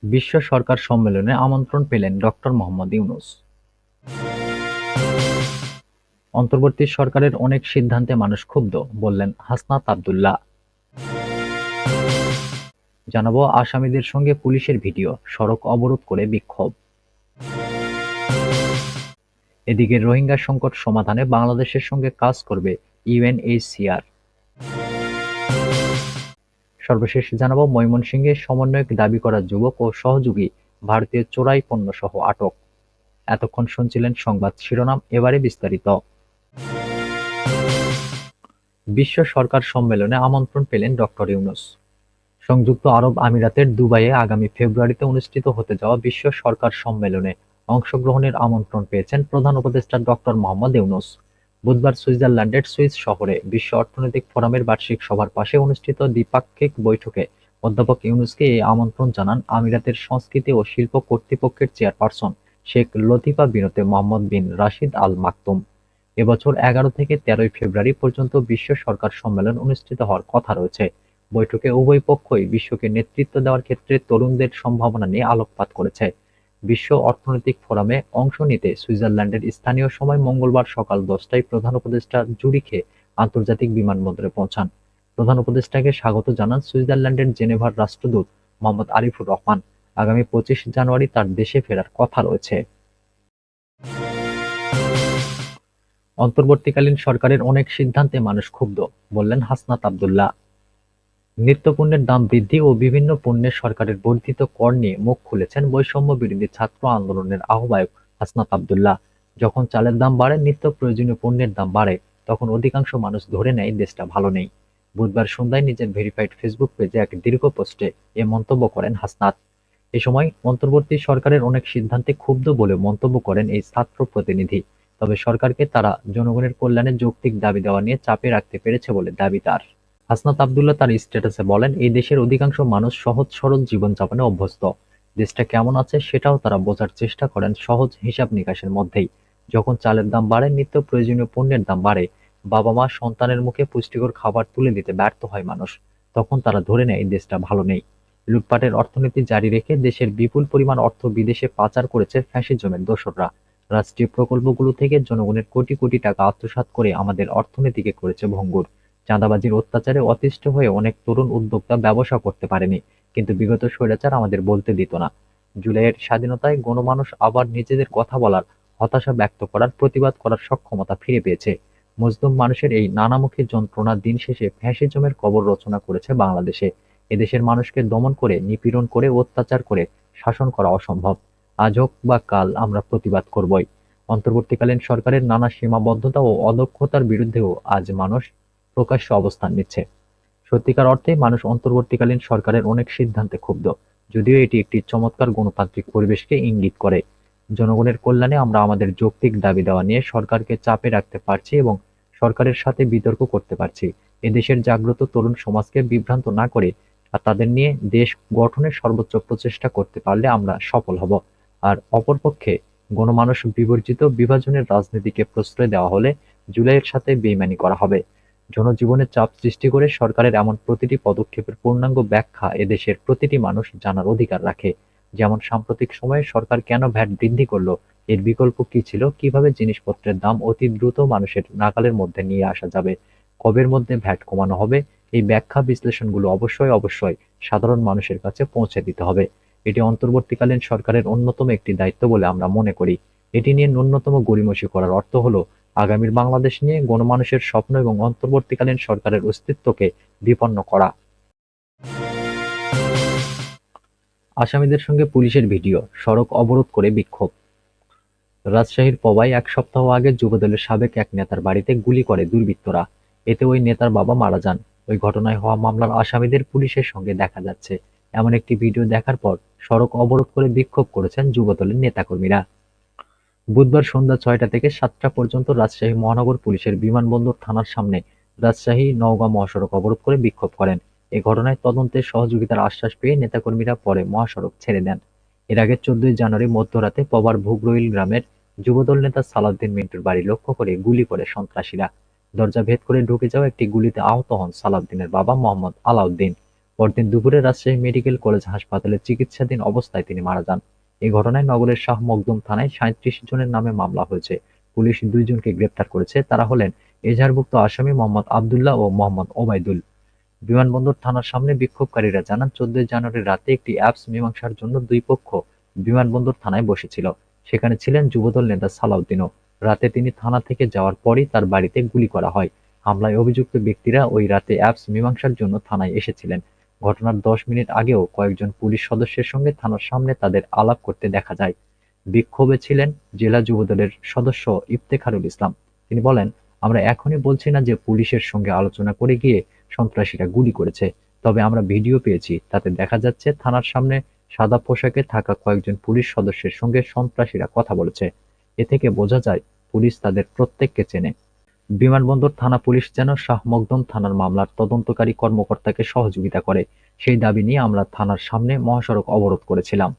বিশ্ব সরকার সম্মেলনে আমন্ত্রণ পেলেন ডক্টর মোহাম্মদ ইউনূস। অন্তর্বর্তী সরকারের অনেক সিদ্ধান্তে মানুষ ক্ষুব্ধ, বললেন হাসনাত আব্দুল্লাহ। জানাবো আসামিদের সঙ্গে পুলিশের ভিডিও, সড়ক অবরোধ করে বিক্ষোভ। এদিকে রোহিঙ্গা সংকট সমাধানে বাংলাদেশের সঙ্গে কাজ করবে ইউএনএইচসিআর। সর্বশেষ জানাবো ময়মনসিংহে সমন্বয়ক দাবি করা যুবক ও সহযোগী ভারতীয় চোরাই পণ্যসহ আটক। এতক্ষণ শুনছিলেন সংবাদ শিরোনাম, এবারে বিস্তারিত। বিশ্ব সরকার সম্মেলনে আমন্ত্রণ পেলেন ডক্টর ইউনূস। সংযুক্ত আরব আমিরাতের দুবাইয়ে আগামী ফেব্রুয়ারিতে অনুষ্ঠিত হতে যাওয়া বিশ্ব সরকার সম্মেলনে অংশগ্রহণের আমন্ত্রণ পেয়েছেন প্রধান উপদেষ্টা ডক্টর মোহাম্মদ ইউনূস। বুধবার সুইজারল্যান্ডের সুইস শহরে বিশ্ব অর্থনৈতিক ফোরামের বার্ষিক সভার পাশে অনুষ্ঠিত দ্বিপাক্ষিক বৈঠকে অধ্যাপক ইউনূসকে এই আমন্ত্রণ জানান আমিরাতের সংস্কৃতি ও শিল্প কর্তৃপক্ষের চেয়ারপারসন শেখ লতিফা বিনতে মোহাম্মদ বিন রাশিদ আল মাকতুম। এবছর ১১ থেকে ১৩ ফেব্রুয়ারি পর্যন্ত বিশ্ব সরকার সম্মেলন অনুষ্ঠিত হওয়ার কথা রয়েছে। বৈঠকে উভয় পক্ষই বিশ্বকে নেতৃত্ব দেওয়ার ক্ষেত্রে তরুণদের সম্ভাবনা নিয়ে আলোকপাত করেছে। বিশ্ব অর্থনৈতিক ফোরামে অংশ নিতে সুইজারল্যান্ডের স্থানীয় সময় মঙ্গলবার সকাল ১০টায় প্রধান উপদেষ্টা জুরিখে আন্তর্জাতিক বিমানবন্দরে পৌঁছান। প্রধান উপদেষ্টাকে স্বাগত জানান সুইজারল্যান্ডের জেনেভার রাষ্ট্রদূত মোহাম্মদ আরিফুর রহমান। আগামী ২৫ জানুয়ারি তার দেশে ফেরার কথা রয়েছে। অন্তর্বর্তীকালীন সরকারের অনেক সিদ্ধান্তে মানুষ ক্ষুব্ধ, বললেন হাসনাত আব্দুল্লাহ। নিত্যপণ্যের দাম বৃদ্ধি ও বিভিন্ন পণ্যের সরকারের বর্ধিত কর নিয়ে মুখ খুলেছেন বৈষম্য বিরোধী ছাত্র আন্দোলনের আহ্বায়ক হাসনাত আব্দুল্লাহ। যখন চালের দাম বাড়ে, নিত্য প্রয়োজনীয় পণ্যের দাম বাড়ে, তখন অধিকাংশ মানুষ ধরে নেয় দেশটা ভালো নেই। বুধবার সন্ধ্যায় নিজের ভেরিফাইড ফেসবুক পেজে এক দীর্ঘ পোস্টে এ মন্তব্য করেন হাসনাত। এ সময় অন্তর্বর্তী সরকারের অনেক সিদ্ধান্তে ক্ষুব্ধ বলে মন্তব্য করেন এই ছাত্র প্রতিনিধি। তবে সরকারকে তারা জনগণের কল্যাণে যৌক্তিক দাবি দেওয়া নিয়ে চাপে রাখতে পেরেছে বলে দাবি তার। হাসনাত আব্দুল্লাহ তার স্ট্যাটাসে বলেন, এই দেশের অধিকাংশ মানুষ সহজ সরল জীবনযাপনে অভ্যস্ত। দেশটা কেমন আছে সেটাও তারা বোঝার চেষ্টা করেন সহজ হিসাব নিকাশের মধ্যেই। যখন চালের দাম বাড়ে, নিত্য প্রয়োজনীয় পণ্যের দাম বাড়ে, বাবা মা সন্তানের মুখে পুষ্টিকর খাবার তুলে দিতে ব্যর্থ হয় মানুষ, তখন তারা ধরে নেয় দেশটা ভালো নেই। লুটপাটের অর্থনীতি জারি রেখে দেশের বিপুল পরিমাণ অর্থ বিদেশে পাচার করেছে ফ্যাসিজমের দোসররা। রাষ্ট্রীয় প্রকল্পগুলো থেকে জনগণের কোটি কোটি টাকা আত্মসাৎ করে আমাদের অর্থনীতিকে করেছে ভঙ্গুর। চাঁদাবাজির অত্যাচারে অতিষ্ঠ হয়ে অনেক তরুণ উদ্যোক্তা ব্যবসা করতে পারেনি, কিন্তু বিগত স্বৈরাচার আমাদের বলতে দিত না। জুলাইয়ের স্বাধীনতায় গণমানুষ আবার নিজেদের কথা বলার, হতাশা ব্যক্ত করার, প্রতিবাদ করার সক্ষমতা ফিরে পেয়েছে। মজলুম মানুষের এই নানামুখী যন্ত্রণা দিন শেষে ফ্যাসিজমের কবর রচনা করেছে বাংলাদেশে। এদেশের মানুষকে দমন করে, নিপীড়ন করে, অত্যাচার করে শাসন করা অসম্ভব। আজ হোক বা কাল আমরা প্রতিবাদ করবই। অন্তর্বর্তীকালীন সরকারের নানা সীমাবদ্ধতা ও অদক্ষতার বিরুদ্ধেও আজ মানুষ প্রকাশ্যে অবস্থান নিচ্ছে। সত্যিকার অর্থে মানুষ অন্তর্বর্তীকালীন সরকারের অনেক সিদ্ধান্তে ক্ষুব্ধ, যদিও এটি একটি চমৎকার গণতান্ত্রিক পরিবেশকে ইঙ্গিত করে। জনগণের কল্যাণে আমরা আমাদের যৌক্তিক দাবি দেওয়া নিয়ে সরকারকে চাপে রাখতে পারছি এবং সরকারের সাথে বিতর্ক করতে পারছি। এদেশের জাগ্রত তরুণ সমাজকে বিভ্রান্ত না করে আর তাদের নিয়ে দেশ গঠনের সর্বোচ্চ প্রচেষ্টা করতে পারলে আমরা সফল হব। আর অপরপক্ষে গণমানুষ বিবর্জিত বিভাজনের রাজনীতিকে প্রশ্রয় দেওয়া হলে জুলাইয়ের সাথে বেইমানি করা হবে। জনজীবনে চাপ সৃষ্টি করে সরকারের এমন প্রতিটি পদক্ষেপের পূর্ণাঙ্গ ব্যাখ্যা এদেশের প্রতিটি মানুষ জানার অধিকার রাখে। যেমন সাম্প্রতিক সময়ে সরকার কেন ভ্যাট বৃদ্ধি করলো, এর বিকল্প কি ছিল, কিভাবে জিনিসপত্রের দাম অতি দ্রুত মানুষের নাগালের মধ্যে নিয়ে আসা যাবে, কবের মধ্যে ভ্যাট কমানো হবে, এই ব্যাখ্যা বিশ্লেষণগুলো অবশ্যই সাধারণ মানুষের কাছে পৌঁছে দিতে হবে। এটি অন্তর্বর্তীকালীন সরকারের অন্যতম একটি দায়িত্ব বলে আমরা মনে করি। এটি নিয়ে ন্যূনতম গড়িমসি করার অর্থ হলো আগামীর বাংলাদেশ নিয়ে গণমানুষের স্বপ্ন এবং অন্তর্বর্তীকালীন সরকারের অস্তিত্বকে বিপন্ন করা। আসামিদের সঙ্গে পুলিশের ভিডিও, সড়ক অবরোধ করে বিক্ষোভ। রাজশাহীর পবায় ১ সপ্তাহ আগে যুবদলের সাবেক এক নেতার বাড়িতে গুলি করে দুর্বৃত্তরা। এতে ওই নেতার বাবা মারা যান। ওই ঘটনায় হওয়া মামলার আসামিদের পুলিশের সঙ্গে দেখা যাচ্ছে। এমন একটি ভিডিও দেখার পর সড়ক অবরোধ করে বিক্ষোভ করেছেন যুবদলের নেতাকর্মীরা। বুধবার সন্ধ্যা ৬টা থেকে ৭টা পর্যন্ত রাজশাহী মহানগর পুলিশের বিমানবন্দর থানার সামনে রাজশাহী-নওগাঁ মহাসড়ক অবরোধ করে বিক্ষোভ করেন। এ ঘটনায় তদন্তে সহযোগিতার আশ্বাস পেয়ে নেতাকর্মীরা পরে মহাসড়ক ছেড়ে দেন। এর আগে ১৪ জানুয়ারি মধ্যরাতে পবার ভুগরইল গ্রামের যুবদল নেতা সালাউদ্দিন মিন্টুর বাড়ি লক্ষ্য করে গুলি করে সন্ত্রাসীরা। দরজা ভেদ করে ঢুকে যাওয়া একটি গুলিতে আহত হন সালাউদ্দিনের বাবা মোহাম্মদ আলাউদ্দিন। পরদিন দুপুরে রাজশাহী মেডিকেল কলেজ হাসপাতালে চিকিৎসাধীন অবস্থায় তিনি মারা যান। এই ঘটনায় নগরের শাহ মখদুম থানায় ৩৭ জনের নামে মামলা হয়েছে। পুলিশ ২ জনকে গ্রেপ্তার করেছে। তারা হলেন এজাহারভুক্ত আসামি মোহাম্মদ আবদুল্লাহ ও মোহাম্মদ ওবায়দুল। বিমানবন্দর থানার সামনে বিক্ষোভকারীরা জানান, ১৪ জানুয়ারি রাতে একটি অ্যাপস মীমাংসার জন্য দুই পক্ষ বিমানবন্দর থানায় বসেছিল। সেখানে ছিলেন যুবদল নেতা সালাউদ্দিনও। রাতে তিনি থানা থেকে যাওয়ার পরই তার বাড়িতে গুলি করা হয়। হামলায় অভিযুক্ত ব্যক্তিরা ওই রাতে অ্যাপস মীমাংসার জন্য থানায় এসেছিলেন। ঘটনার ১০ মিনিট আগেও কয়েকজন পুলিশ সদস্যের সঙ্গে থানার সামনে তাদের আলাপ করতে দেখা যায়। বিক্ষোভে ছিলেন জেলা যুবদলের সদস্য ইফতেখারুল ইসলাম। তিনি বলেন, আমরা এখনই বলছি না যে পুলিশের সঙ্গে আলোচনা করে গিয়ে সন্ত্রাসীরা গুলি করেছে। তবে আমরা ভিডিও পেয়েছি, তাতে দেখা যাচ্ছে থানার সামনে সাদা পোশাকে থাকা কয়েকজন পুলিশ সদস্যের সঙ্গে সন্ত্রাসীরা কথা বলেছে। এ থেকে বোঝা যায় পুলিশ তাদের প্রত্যেককে চেনে। বিমানবন্দর থানা পুলিশ যেন শাহ মখদুম থানার মামলার তদন্তকারী কর্মকর্তাকে সহযোগিতা করে, সেই দাবি নিয়ে আমরা থানার সামনে মহাসড়ক অবরোধ করেছিলাম।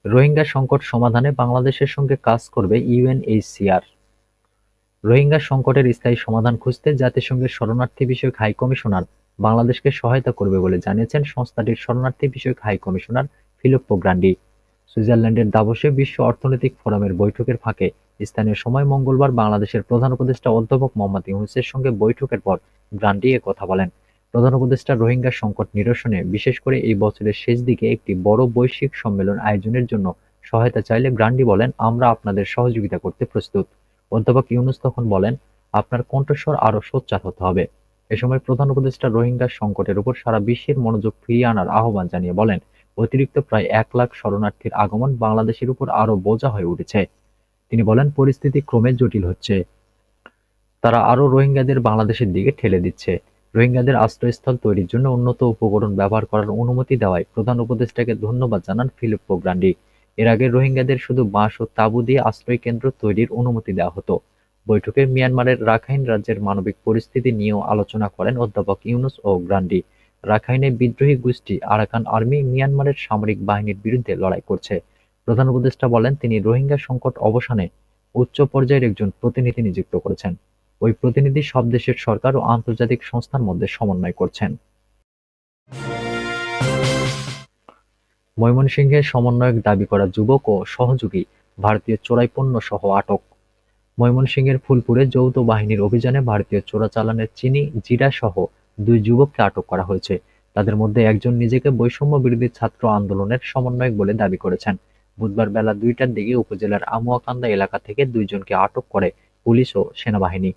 রোহিঙ্গা সংকট সমাধানে বাংলাদেশের সঙ্গে কাজ করবে ইউএনএইচসিআর। রোহিঙ্গা সংকটের স্থায়ী সমাধান খুঁজতে জাতিসংঘের শরণার্থী বিষয়ক হাই কমিশনার বাংলাদেশকে সহায়তা করবে বলে জানিয়েছেন সংস্থাটির শরণার্থী বিষয়ক হাই কমিশনার ফিলিপ্পো গ্রান্ডি। সুইজারল্যান্ডের দাভোসে বিশ্ব অর্থনৈতিক ফোরামের বৈঠকের ফাঁকে স্থানীয় সময় মঙ্গলবার বাংলাদেশের প্রধান উপদেষ্টা অধ্যাপক মোহাম্মদ ইউনূসের সঙ্গে বৈঠকের পর গ্রান্ডি এ কথা বলেন। প্রধান উপদেষ্টা রোহিঙ্গা সংকট নিরসনে বিশেষ করে এই বছরের শেষ দিকে একটি বড় বৈশ্বিক সম্মেলন আয়োজনের জন্য সহায়তা চাইলে গ্রান্ডি বলেন, আমরা আপনাদের সহযোগিতা করতে প্রস্তুত। অধ্যাপক ইউনূস তখন বলেন, আপনার কণ্ঠস্বর আরও সোচ্চার হতে হবে। এ সময় প্রধান উপদেষ্টা রোহিঙ্গা সংকটের উপর সারা বিশ্বের মনোযোগ ফিরিয়ে আনার আহ্বান জানিয়ে বলেন, অতিরিক্ত প্রায় ১ লাখ শরণার্থীর আগমন বাংলাদেশের উপর আরও বোঝা হয়ে উঠেছে। তিনি বলেন, পরিস্থিতি ক্রমে জটিল হচ্ছে। তারা আরও রোহিঙ্গাদের বাংলাদেশের দিকে ঠেলে দিচ্ছে। রোহিঙ্গাদের আশ্রয়স্থল তৈরির জন্য উন্নত উপকরণ ব্যবহার করার অনুমতি দেওয়ায় প্রধান উপদেষ্টাকে ধন্যবাদ জানান ফিলিপ্পো গ্রান্ডি। এর আগে রোহিঙ্গাদের শুধু বাঁশ ও তাঁবু দিয়ে আশ্রয়কেন্দ্র তৈরির অনুমতি দেওয়া হতো। বৈঠকে মিয়ানমারের রাখাইন রাজ্যের মানবিক পরিস্থিতি নিয়েও আলোচনা করেন অধ্যাপক ইউনূস ও গ্রান্ডি। রাখাইনে বিদ্রোহী গোষ্ঠী আরাকান আর্মি মিয়ানমারের সামরিক বাহিনীর বিরুদ্ধে লড়াই করছে। প্রধান উপদেষ্টা বলেন, তিনি রোহিঙ্গা সংকট অবসানে উচ্চ পর্যায়ের একজন প্রতিনিধি নিযুক্ত করেছেন। ওই প্রতিনিধি সব দেশের সরকার ও আন্তর্জাতিক সংস্থার মধ্যে সমন্বয় করছেন। ময়মনসিংহে সমন্বয়ক দাবি করা যুবক ও সহযোগী ভারতীয় চোরাই পণ্য সহ আটক। ময়মনসিংহের ফুলপুরে যৌথ বাহিনীর অভিযানে ভারতীয় চোরাচালানের চিনি, জিরা সহ ২ যুবককে আটক করা হয়েছে। তাদের মধ্যে একজন নিজেকে বৈষম্য বিরোধী ছাত্র আন্দোলনের সমন্বয়ক বলে দাবি করেছেন। বুধবার বেলা ২টার দিকে উপজেলার আমুয়াকান্দা এলাকা থেকে ২ জনকে আটক করে পুলিশ ও সেনাবাহিনী।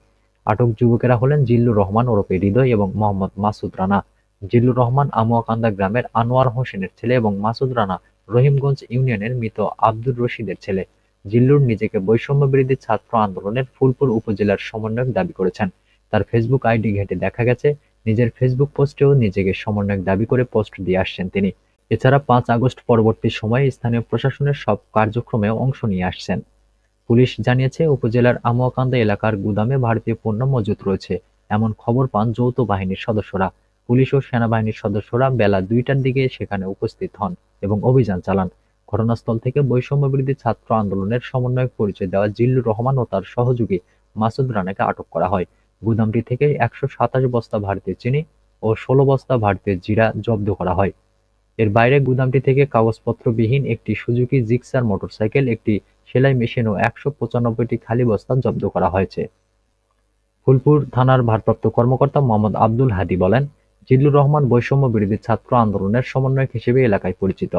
আটক যুবকেরা হলেন জিল্লুর রহমান ওরফে হৃদয় এবং মোহাম্মদ মাসুদ রানা। জিল্লুর রহমান আমুয়াকান্দা গ্রামের আনোয়ার হোসেনের ছেলে এবং মাসুদ রানা রহিমগঞ্জ ইউনিয়নের মৃত আব্দুর রশিদের ছেলে। জিল্লুর নিজেকে বৈষম্য বিরোধী ছাত্র আন্দোলনের ফুলপুর উপজেলার সমন্বয়ক দাবি করেছেন। তার ফেসবুক আইডি ঘেঁটে দেখা গেছে, নিজের ফেসবুক পোস্টেও নিজেকে সমন্বয়ক দাবি করে পোস্ট দিয়ে আসছেন তিনি। এছাড়া ৫ আগস্ট পরবর্তী সময়ে স্থানীয় প্রশাসনের সব কার্যক্রমে অংশ নিয়ে আসছেন। পুলিশ জানিয়েছে, উপজেলার আমুয়াকান্দা এলাকার গুদামে ভারতীয় পণ্য মজুত রয়েছে এমন খবর পান যৌথ বাহিনীর সদস্যরা। পুলিশ ও সেনাবাহিনীর সদস্যরা বেলা ২টার দিকে সেখানে উপস্থিত হন এবং অভিযান চালান। ঘটনাস্থল থেকে বৈষম্য বিরোধী ছাত্র আন্দোলনের সমন্বয়ক পরিচয় দেওয়া জিল্লুর রহমান ও তার সহযোগী মাসুদ রানাকে আটক করা হয়। গুদামটি থেকে ১২৭ বস্তা ভারতীয় চিনি ও ১৬ বস্তা ভারতীয় জিরা জব্দ করা হয়। এর বাইরে গুদামটি থেকে কাগজপত্রবিহীন একটি সুজুকি জিক্সার মোটরসাইকেল, একটি সেলাই মেশিন ও ১৯৫টি খালি বস্তা জব্দ করা হয়েছে। ফুলপুর থানার ভারপ্রাপ্ত কর্মকর্তা মোহাম্মদ আব্দুল হাদী বলেন, জিল্লুর রহমান বৈষম্য বিরোধী ছাত্র আন্দোলনের সমন্বয়ক হিসেবে এলাকায় পরিচিত।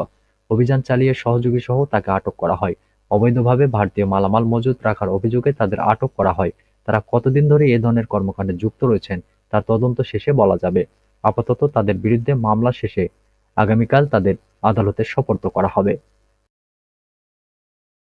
অভিযান চালিয়ে সহযোগী সহ তাকে আটক করা হয়। অবৈধভাবে ভারতীয় মালামাল মজুত রাখার অভিযোগে তাদের আটক করা হয়। তারা কতদিন ধরে এ ধরনের কর্মকাণ্ডে যুক্ত রয়েছেন তার তদন্ত শেষে বলা যাবে। আপাতত তাদের বিরুদ্ধে মামলা শেষে আগামীকাল তাদের আদালতে সোপর্দ করা হবে।